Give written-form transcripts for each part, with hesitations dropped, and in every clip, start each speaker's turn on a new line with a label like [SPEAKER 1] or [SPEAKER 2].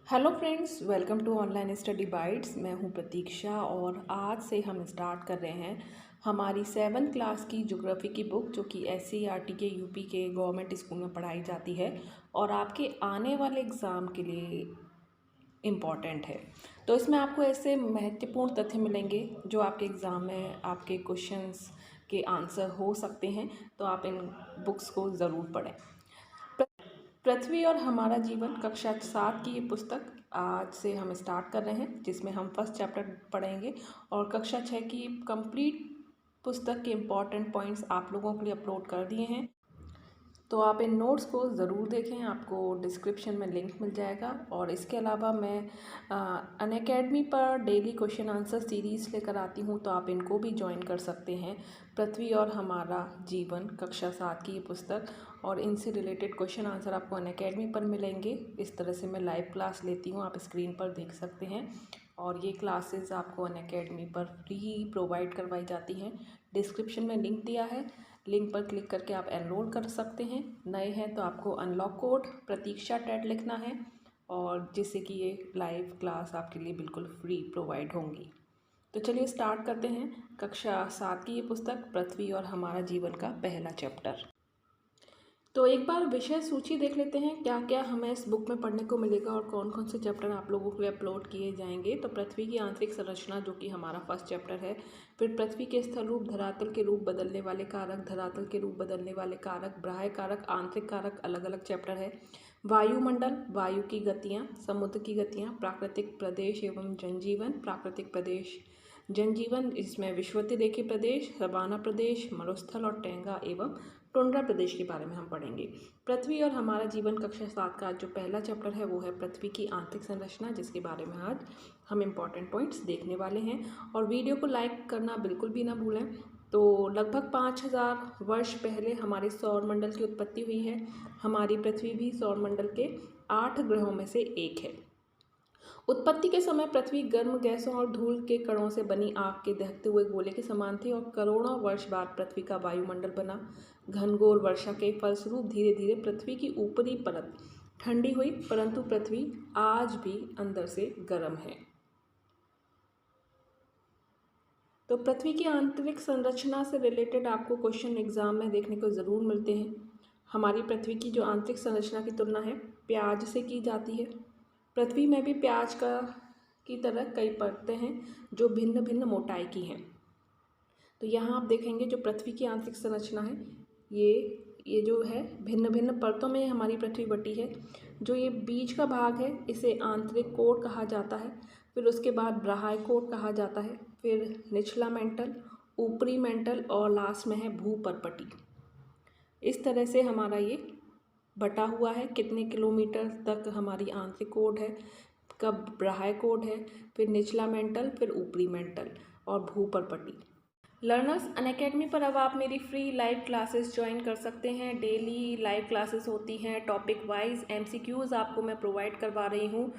[SPEAKER 1] Hello friends, welcome to online study bytes. मैं हूं प्रतीक्षा और आज से हम स्टार्ट कर रहे हैं हमारी 7th क्लास की ज्योग्राफी की बुक, जो कि SCERT के यूपी के गवर्नमेंट स्कूल में पढ़ाई जाती है और आपके आने वाले एग्ज़ाम के लिए इम्पॉर्टेंट है। तो इसमें आपको ऐसे महत्वपूर्ण तथ्य मिलेंगे जो आपके एग्ज़ाम में आपके क्वेश्चंस के आंसर हो सकते हैं, तो आप इन बुक्स को ज़रूर पढ़ें। पृथ्वी और हमारा जीवन कक्षा 7 की ये पुस्तक आज से हम स्टार्ट कर रहे हैं, जिसमें हम फर्स्ट चैप्टर पढ़ेंगे और कक्षा 6 की कंप्लीट पुस्तक के इम्पॉर्टेंट पॉइंट्स आप लोगों के लिए अपलोड कर दिए हैं। तो आप इन नोट्स को ज़रूर देखें, आपको डिस्क्रिप्शन में लिंक मिल जाएगा। और इसके अलावा मैं अनअकैडमी पर डेली क्वेश्चन आंसर सीरीज़ लेकर आती हूँ, तो आप इनको भी ज्वाइन कर सकते हैं। पृथ्वी और हमारा जीवन कक्षा 7 की ये पुस्तक और इनसे रिलेटेड क्वेश्चन आंसर आपको अनअकैडमी पर मिलेंगे। इस तरह से मैं लाइव क्लास लेती हूँ, आप स्क्रीन पर देख सकते हैं। और ये क्लासेस आपको अनअकैडमी पर फ्री प्रोवाइड करवाई जाती हैं। डिस्क्रिप्शन में लिंक दिया है, लिंक पर क्लिक करके आप एनरोल कर सकते हैं। नए हैं तो आपको अनलॉक कोड प्रतीक्षा टेट लिखना है, और जिससे कि ये लाइव क्लास आपके लिए बिल्कुल फ्री प्रोवाइड होंगी। तो चलिए स्टार्ट करते हैं कक्षा 7 की ये पुस्तक पृथ्वी और हमारा जीवन का पहला चैप्टर। तो एक बार विषय सूची देख लेते हैं, क्या क्या हमें इस बुक में पढ़ने को मिलेगा और कौन कौन से चैप्टर आप लोगों के लिए अपलोड किए जाएंगे। तो पृथ्वी की आंतरिक संरचना, जो कि हमारा फर्स्ट चैप्टर है। फिर पृथ्वी के स्थल रूप, धरातल के रूप बदलने वाले कारक, धरातल के रूप बदलने वाले कारक, बाह्य कारक, आंतरिक कारक, अलग अलग चैप्टर है। वायुमंडल, वायु की गतियाँ, समुद्र की गतियाँ, प्राकृतिक प्रदेश एवं जनजीवन, प्राकृतिक प्रदेश जनजीवन, इसमें विषुवतीय रेखीय प्रदेश, सवाना प्रदेश, मरुस्थल और टैंगा एवं टुंड्रा प्रदेश के बारे में हम पढ़ेंगे। पृथ्वी और हमारा जीवन कक्षा 7 का जो पहला चैप्टर है वो है पृथ्वी की आंतरिक संरचना, जिसके बारे में आज हम इम्पॉर्टेंट पॉइंट्स देखने वाले हैं। और वीडियो को लाइक करना बिल्कुल भी ना भूलें। तो लगभग 5000 वर्ष पहले हमारे सौरमंडल की उत्पत्ति हुई है। हमारी पृथ्वी भी सौरमंडल के 8 ग्रहों में से एक है। उत्पत्ति के समय पृथ्वी गर्म गैसों और धूल के कणों से बनी आग के दहकते हुए गोले के समान थी, और करोड़ों वर्ष बाद पृथ्वी का वायुमंडल बना। घनघोर वर्षा के फलस्वरूप धीरे धीरे पृथ्वी की ऊपरी परत ठंडी हुई, परंतु पृथ्वी आज भी अंदर से गर्म है। तो पृथ्वी की आंतरिक संरचना से रिलेटेड आपको क्वेश्चन एग्जाम में देखने को ज़रूर मिलते हैं। हमारी पृथ्वी की जो आंतरिक संरचना की तुलना है प्याज से की जाती है। पृथ्वी में भी प्याज की तरह कई परतें हैं जो भिन्न भिन्न मोटाई की हैं। तो यहाँ आप देखेंगे जो पृथ्वी की आंतरिक संरचना है, ये जो है भिन्न भिन्न परतों में हमारी पृथ्वी बटी है। जो ये बीच का भाग है इसे आंतरिक कोर कहा जाता है। फिर उसके बाद बाह्य कोर कहा जाता है, फिर निचला मेंटल, ऊपरी मेंटल और लास्ट में है भूपर्पटी। इस तरह से हमारा ये बटा हुआ है। कितने किलोमीटर तक हमारी आंतरिक कोर है, कब बाह्य कोर है, फिर निचला मेंटल, फिर ऊपरी मेंटल और भूपर्पटी। लर्नर्स, अनअकैडमी पर अब आप मेरी फ्री लाइव क्लासेस ज्वाइन कर सकते हैं। डेली लाइव क्लासेस होती हैं, टॉपिक वाइज MCQs आपको मैं प्रोवाइड करवा रही हूँ,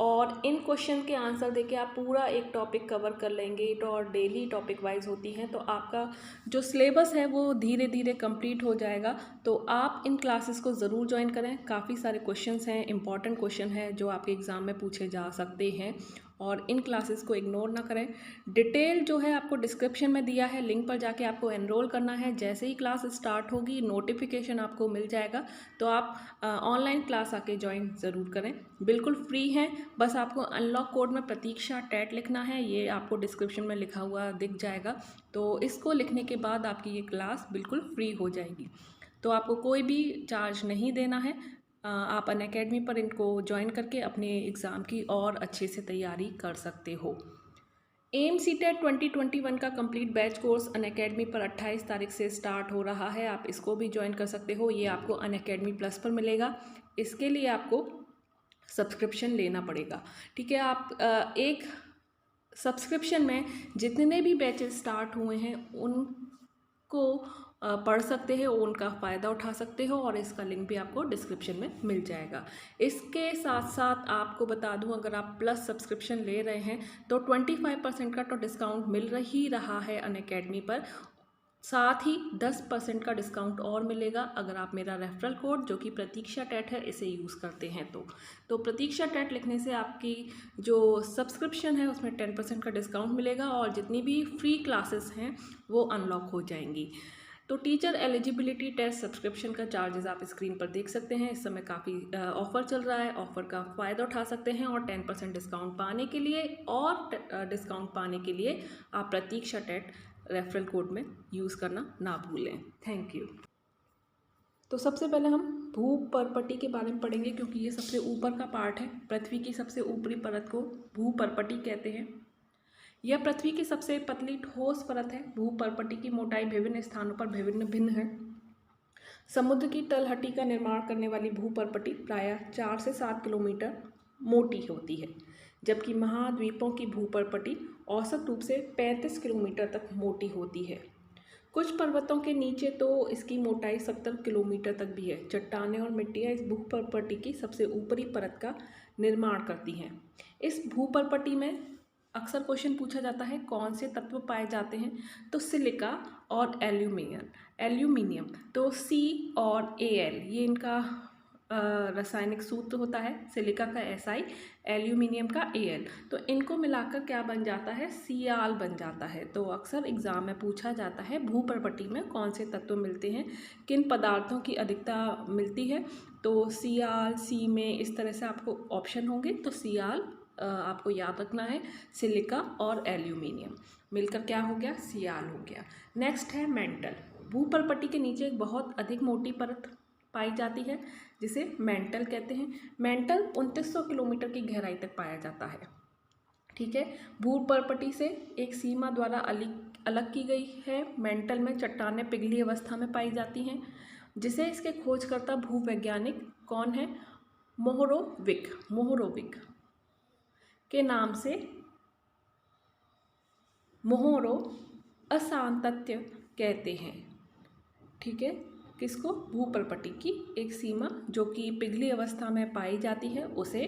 [SPEAKER 1] और इन क्वेश्चन के आंसर देके आप पूरा एक टॉपिक कवर कर लेंगे। तो और डेली टॉपिक वाइज होती हैं, तो आपका जो सिलेबस है वो धीरे धीरे कंप्लीट हो जाएगा। तो आप इन क्लासेस को ज़रूर ज्वाइन करें। काफ़ी सारे क्वेश्चंस हैं, इंपॉर्टेंट क्वेश्चन हैं जो आपके एग्ज़ाम में पूछे जा सकते हैं, और इन क्लासेस को इग्नोर ना करें। डिटेल जो है आपको डिस्क्रिप्शन में दिया है, लिंक पर जाके आपको एनरोल करना है। जैसे ही क्लास स्टार्ट होगी नोटिफिकेशन आपको मिल जाएगा, तो आप ऑनलाइन क्लास आके ज्वाइन ज़रूर करें। बिल्कुल फ्री है, बस आपको अनलॉक कोड में प्रतीक्षा टेट लिखना है। ये आपको डिस्क्रिप्शन में लिखा हुआ दिख जाएगा। तो इसको लिखने के बाद आपकी ये क्लास बिल्कुल फ्री हो जाएगी। तो आपको कोई भी चार्ज नहीं देना है। आप अनअकैडमी पर इनको ज्वाइन करके अपने एग्ज़ाम की और अच्छे से तैयारी कर सकते हो। AIMCTET 2021 का कंप्लीट बैच कोर्स अनअकैडमी पर 28 तारीख से स्टार्ट हो रहा है। आप इसको भी ज्वाइन कर सकते हो। ये आपको अनअकैडमी प्लस पर मिलेगा। इसके लिए आपको सब्सक्रिप्शन लेना पड़ेगा, ठीक है। आप एक सब्सक्रिप्शन में जितने भी बैचेस स्टार्ट हुए हैं उनको पढ़ सकते हो, उनका फ़ायदा उठा सकते हो, और इसका लिंक भी आपको डिस्क्रिप्शन में मिल जाएगा। इसके साथ साथ आपको बता दूं, अगर आप प्लस सब्सक्रिप्शन ले रहे हैं तो 25% का तो डिस्काउंट मिल ही रहा है अनअकैडमी पर। साथ ही 10% का डिस्काउंट और मिलेगा अगर आप मेरा रेफरल कोड जो कि प्रतीक्षा टेट है इसे यूज़ करते हैं तो प्रतीक्षा टेट लिखने से आपकी जो सब्सक्रिप्शन है उसमें 10% का डिस्काउंट मिलेगा और जितनी भी फ्री क्लासेस हैं वो अनलॉक हो जाएंगी। तो टीचर एलिजिबिलिटी टेस्ट सब्सक्रिप्शन का चार्जेस आप स्क्रीन पर देख सकते हैं। इस समय काफ़ी ऑफ़र चल रहा है, ऑफ़र का फ़ायदा उठा सकते हैं और 10% डिस्काउंट पाने के लिए डिस्काउंट पाने के लिए आप प्रतीक्षा टेट रेफरल कोड में यूज़ करना ना भूलें। Thank you. तो सबसे पहले हम भूपर्पटी के बारे में पढ़ेंगे क्योंकि ये सबसे ऊपर का पार्ट है। पृथ्वी की सबसे ऊपरी परत को भूपर्पटी कहते हैं। यह पृथ्वी की सबसे पतली ठोस परत है। भूपर्पटी की मोटाई विभिन्न स्थानों पर भिन्न है। समुद्र की तलहटी का निर्माण करने वाली भूपर्पटी प्रायः 4 से 7 किलोमीटर मोटी होती है, जबकि महाद्वीपों की भूपर्पटी औसत रूप से 35 किलोमीटर तक मोटी होती है। कुछ पर्वतों के नीचे तो इसकी मोटाई 70 किलोमीटर तक भी है। चट्टानें और मिट्टियाँ इस भूपर्पटी की सबसे ऊपरी परत का निर्माण करती हैं। इस भूपर्पटी में अक्सर क्वेश्चन पूछा जाता है कौन से तत्व पाए जाते हैं, तो सिलिका और एल्यूमिनियम तो सी और एल ये इनका रासायनिक सूत्र होता है। सिलिका का SI, एल्यूमिनियम का Al, तो इनको मिलाकर क्या बन जाता है, Cl बन जाता है। तो अक्सर एग्ज़ाम में पूछा जाता है भूपर्पटी में कौन से तत्व मिलते हैं, किन पदार्थों की अधिकता मिलती है। तो Cl, सी में इस तरह से आपको ऑप्शन होंगे। तो Cl आपको याद रखना है, सिलिका और एल्यूमिनियम मिलकर क्या हो गया, Cl हो गया। नेक्स्ट है मेंटल। भूपर्पटी के नीचे एक बहुत अधिक मोटी परत पाई जाती है जिसे मेंटल कहते हैं। मेंटल 2900 किलोमीटर की गहराई तक पाया जाता है। ठीक है, भूपर्पटी से एक सीमा द्वारा अलग की गई है। मेंटल में चट्टानें पिघली अवस्था में पाई जाती हैं, जिसे इसके खोजकर्ता भूवैज्ञानिक कौन है, मोहरोविक के नाम से मोहरो असांतत्य कहते हैं। ठीक है, किसको, भूपर्पटी की एक सीमा जो कि पिघली अवस्था में पाई जाती है उसे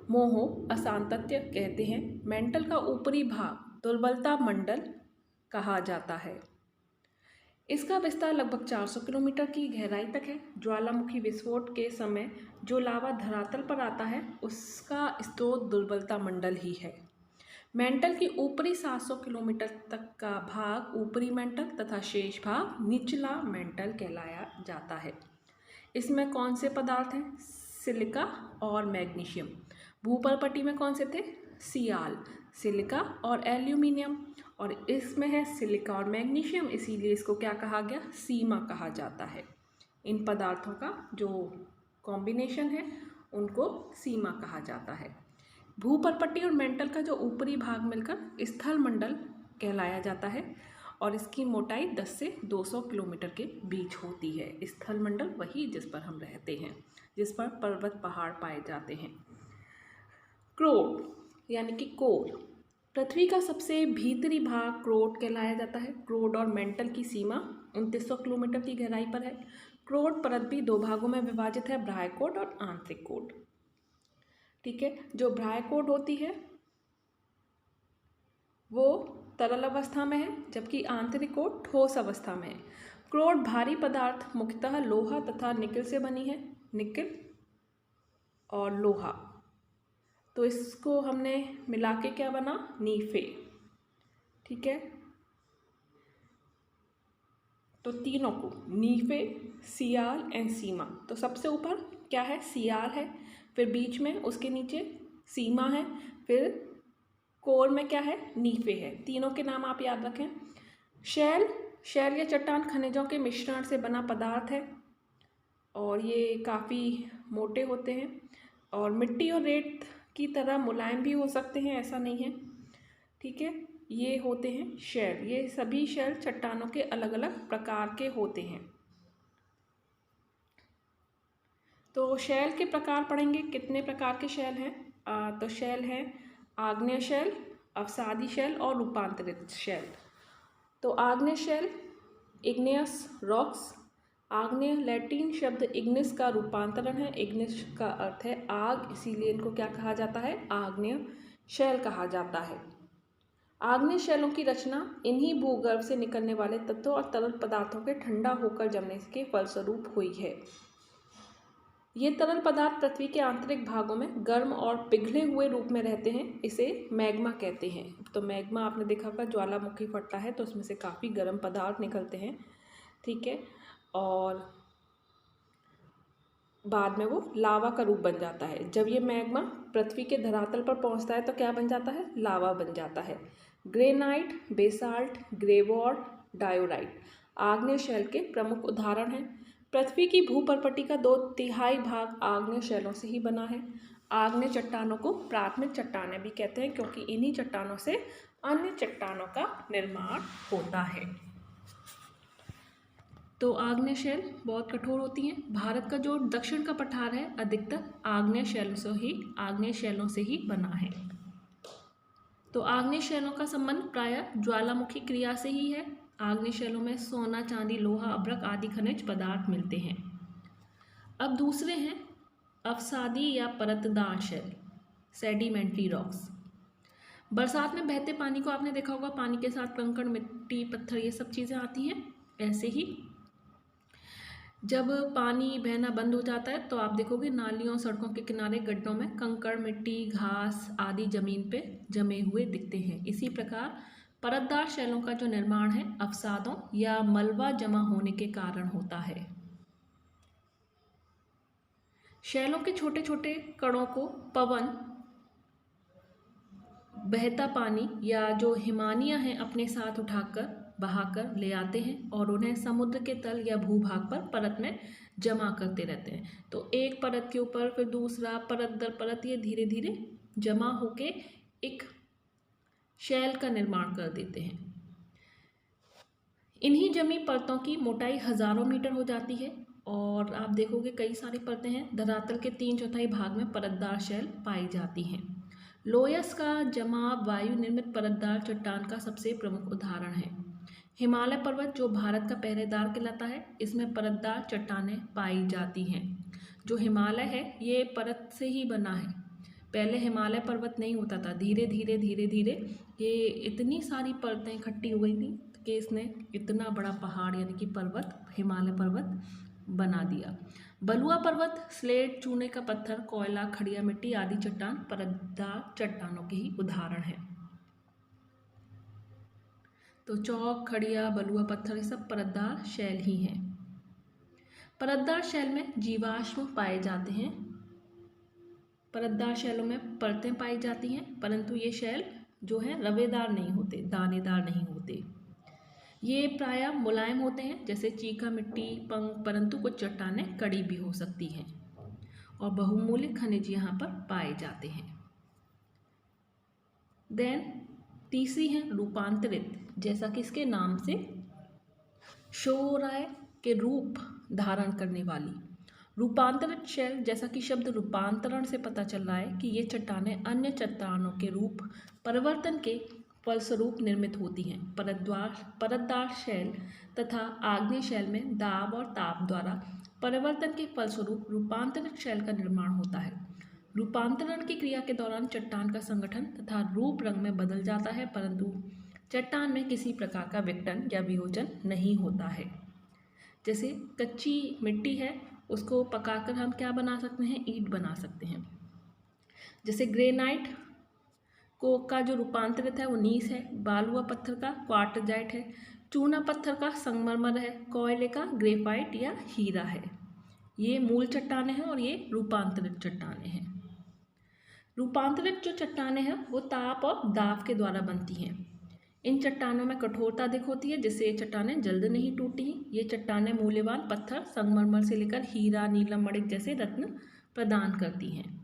[SPEAKER 1] मोहो असांतत्य कहते हैं। मेंटल का ऊपरी भाग दुर्बलता मंडल कहा जाता है। इसका विस्तार लगभग 400 किलोमीटर की गहराई तक है। ज्वालामुखी विस्फोट के समय जो लावा धरातल पर आता है उसका स्रोत दुर्बलता मंडल ही है। मेंटल की ऊपरी 700 किलोमीटर तक का भाग ऊपरी मेंटल तथा शेष भाग निचला मेंटल कहलाया जाता है। इसमें कौन से पदार्थ हैं, सिलिका और मैग्नीशियम। भूपर्पटी में कौन से थे, Cl, सिलिका और एल्यूमिनियम, और इसमें है सिलिका और मैग्नीशियम, इसीलिए इसको क्या कहा गया, सीमा कहा जाता है। इन पदार्थों का जो कॉम्बिनेशन है उनको सीमा कहा जाता है। भूपर्पटी और मेंटल का जो ऊपरी भाग मिलकर स्थल मंडल कहलाया जाता है और इसकी मोटाई 10 से 200 किलोमीटर के बीच होती है। स्थल मंडल वही जिस पर हम रहते हैं, जिस पर पर्वत पहाड़ पाए जाते हैं। क्रोड यानी कि कोर, पृथ्वी का सबसे भीतरी भाग क्रोड कहलाया जाता है। क्रोड और मेंटल की सीमा 2900 किलोमीटर की गहराई पर है। क्रोड परत भी 2 भागों में विभाजित है, बाह्य कोड और आंतरिक कोड। ठीक है, जो बाह्य कोड होती है वो तरल अवस्था में है, जबकि आंतरिक कोड ठोस अवस्था में है। क्रोड भारी पदार्थ मुख्यतः लोहा तथा निकल से बनी है, निकल और लोहा, तो इसको हमने मिला के क्या बना, नीफे। ठीक है, तो तीनों को नीफे, Cl एंड सीमा। तो सबसे ऊपर क्या है, Cl है, फिर बीच में उसके नीचे सीमा है, फिर कोर में क्या है, नीफे है। तीनों के नाम आप याद रखें। शैल या चट्टान खनिजों के मिश्रण से बना पदार्थ है और ये काफ़ी मोटे होते हैं और मिट्टी और रेत की तरह मुलायम भी हो सकते हैं, ऐसा नहीं है। ठीक है, ये होते हैं शैल। ये सभी शैल चट्टानों के अलग अलग प्रकार के होते हैं। तो शैल के प्रकार पढ़ेंगे, कितने प्रकार के शैल हैं। तो शैल हैं आग्नेय शैल, अवसादी शैल और रूपांतरित शैल। तो आग्नेय शैल, इग्नियस रॉक्स। आग्नेय लैटिन शब्द इग्निस का रूपांतरण है। इग्निस का अर्थ है आग, इसीलिए इनको क्या कहा जाता है, आग्नेय शैल कहा जाता है। आग्नेय शैलों की रचना इन्हीं भूगर्भ से निकलने वाले तत्वों और तरल पदार्थों के ठंडा होकर जमने के फलस्वरूप हुई है। ये तरल पदार्थ पृथ्वी के आंतरिक भागों में गर्म और पिघले हुए रूप में रहते हैं। इसे मैग्मा कहते हैं। तो मैग्मा आपने देखा होगा, ज्वालामुखी फटता है तो उसमें से काफ़ी गर्म पदार्थ निकलते हैं, ठीक है, और बाद में वो लावा का रूप बन जाता है। जब ये मैग्मा पृथ्वी के धरातल पर पहुंचता है तो क्या बन जाता है? लावा बन जाता है। ग्रेनाइट, बेसाल्ट, ग्रेवॉर, डायोराइट आग्नेय शैल के प्रमुख उदाहरण हैं। पृथ्वी की भूपर्पटी का 2/3 भाग आग्नेय शैलों से ही बना है। आग्नेय चट्टानों को प्राथमिक चट्टानें भी कहते हैं क्योंकि इन्हीं चट्टानों से अन्य चट्टानों का निर्माण होता है। तो आग्नेय शैल बहुत कठोर होती हैं। भारत का जो दक्षिण का पठार है अधिकतर आग्नेय शैलों से ही बना है। तो आग्नेय शैलों का संबंध प्रायः ज्वालामुखी क्रिया से ही है। आग्नेय शैलों में सोना, चांदी, लोहा, अभ्रक आदि खनिज पदार्थ मिलते हैं। अब दूसरे हैं अवसादी या परतदार शैल, सेडिमेंट्री रॉक्स। बरसात में बहते पानी को आपने देखा होगा, पानी के साथ कंकड़, मिट्टी, पत्थर ये सब चीज़ें आती हैं। ऐसे ही जब पानी बहना बंद हो जाता है तो आप देखोगे नालियों, सड़कों के किनारे, गड्ढों में कंकड़, मिट्टी, घास आदि जमीन पे जमे हुए दिखते हैं। इसी प्रकार परतदार शैलों का जो निर्माण है अवसादों या मलबा जमा होने के कारण होता है। शैलों के छोटे छोटे कणों को पवन, बहता पानी या जो हिमानियाँ हैं अपने साथ उठाकर बहाकर ले आते हैं और उन्हें समुद्र के तल या भूभाग पर परत में जमा करते रहते हैं। तो एक परत के ऊपर फिर दूसरा, परत दर परत, ये धीरे धीरे जमा होके एक शैल का निर्माण कर देते हैं। इन्हीं जमी परतों की मोटाई हजारों मीटर हो जाती है और आप देखोगे कई सारी परतें हैं। धरातल के 3/4 भाग में परतदार शैल पाई जाती हैं। लोयस का जमाव वायु निर्मित परतदार चट्टान का सबसे प्रमुख उदाहरण है। हिमालय पर्वत जो भारत का पहरेदार कहलाता है, इसमें परतदार चट्टानें पाई जाती हैं। जो हिमालय है ये परत से ही बना है। पहले हिमालय पर्वत नहीं होता था, धीरे धीरे ये इतनी सारी परतें इकट्ठी हो गई थी कि इसने इतना बड़ा पहाड़ यानी कि पर्वत, हिमालय पर्वत बना दिया। बलुआ पर्वत स्लेट, चूने का पत्थर, कोयला, खड़िया मिट्टी आदि चट्टान परतदार चट्टानों के ही उदाहरण हैं। तो चौक, खड़िया, बलुआ पत्थर ये सब परतदार शैल ही हैं। परतदार शैल में जीवाश्म पाए जाते हैं। परतदार शैलों में परतें पाई जाती हैं परंतु ये शैल जो हैं रवेदार नहीं होते, दानेदार नहीं होते। ये प्रायः मुलायम होते हैं जैसे चीका, मिट्टी, पंख, परंतु कुछ चट्टानें कड़ी भी हो सकती हैं और बहुमूल्य खनिज यहाँ पर पाए जाते हैं। देन तीसरी है रूपांतरित, जैसा कि इसके नाम से शो हो रहा है कि रूप धारण करने वाली। रूपांतरित शैल, जैसा कि शब्द रूपांतरण से पता चल रहा है कि ये चट्टानें अन्य चट्टानों के रूप परिवर्तन के फलस्वरूप निर्मित होती हैं। परतदार शैल तथा आग्नेय शैल में दाब और ताप द्वारा परिवर्तन के फलस्वरूप रूपांतरित शैल का निर्माण होता है। रूपांतरण की क्रिया के दौरान चट्टान का संगठन तथा रूप रंग में बदल जाता है परंतु चट्टान में किसी प्रकार का विघटन या वियोजन नहीं होता है। जैसे कच्ची मिट्टी है, उसको पकाकर हम क्या बना सकते हैं? ईंट बना सकते हैं। जैसे ग्रेनाइट का जो रूपांतरित है वो नीस है, बालुआ पत्थर का क्वार्टजाइट है, चूना पत्थर का संगमरमर है, कोयले का ग्रेफाइट या हीरा है। ये मूल चट्टानें हैं और ये रूपांतरित चट्टानें हैं। रूपांतरित जो चट्टानें हैं वो ताप और दाब के द्वारा बनती हैं। इन चट्टानों में कठोरता अधिक होती है जिससे ये चट्टानें जल्द नहीं टूटती। ये चट्टानें मूल्यवान पत्थर, संगमरमर से लेकर हीरा, नीलम, मणिक जैसे रत्न प्रदान करती हैं।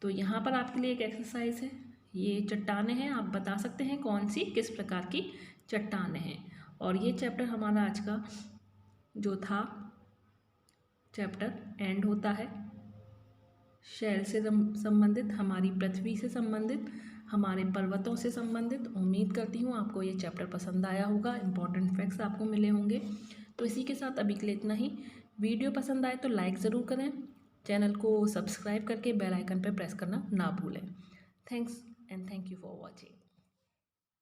[SPEAKER 1] तो यहाँ पर आपके लिए एक एक्सरसाइज है। ये चट्टानें हैं, आप बता सकते हैं कौन सी किस प्रकार की चट्टानें हैं। और ये चैप्टर हमारा आज का जो था चैप्टर एंड होता है। शैल से संबंधित, हमारी पृथ्वी से संबंधित, हमारे पर्वतों से संबंधित। उम्मीद करती हूँ आपको ये चैप्टर पसंद आया होगा, इम्पॉर्टेंट फैक्ट्स आपको मिले होंगे। तो इसी के साथ अभी के लिए इतना ही। वीडियो पसंद आए तो लाइक ज़रूर करें, चैनल को सब्सक्राइब करके बेल आइकन पर प्रेस करना ना भूलें। Thanks and thank you for watching.